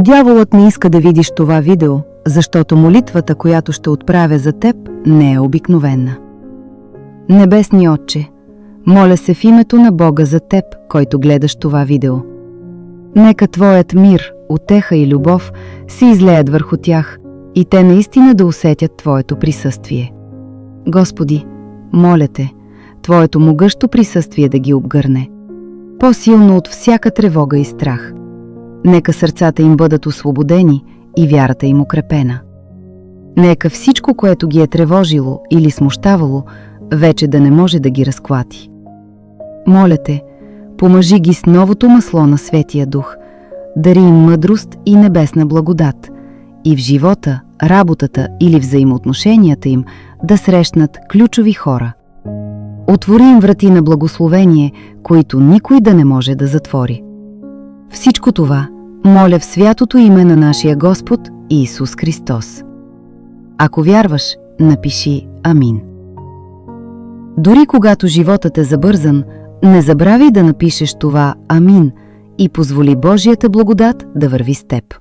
дяволът не иска да видиш това видео, защото молитвата, която ще отправя за теб, не е обикновена. Небесни Отче, моля се в името на Бога за теб, който гледаш това видео. Нека Твоят мир, утеха и любов се излеят върху тях и те наистина да усетят Твоето присъствие. Господи, моля Те, Твоето могъщо присъствие да ги обгърне, по-силно от всяка тревога и страх. Нека сърцата им бъдат освободени и вярата им укрепена. Нека всичко, което ги е тревожило или смущавало, вече да не може да ги разклати. Моля Те, помажи ги с новото масло на Светия Дух, дари им мъдрост и небесна благодат и в живота, работата или взаимоотношенията им да срещнат ключови хора. Отвори им врати на благословение, които никой да не може да затвори. Всичко това моля в святото име на нашия Господ Исус Христос. Ако вярваш, напиши Амин. Дори когато животът е забързан, не забравяй да напишеш това Амин и позволи Божията благодат да върви с теб.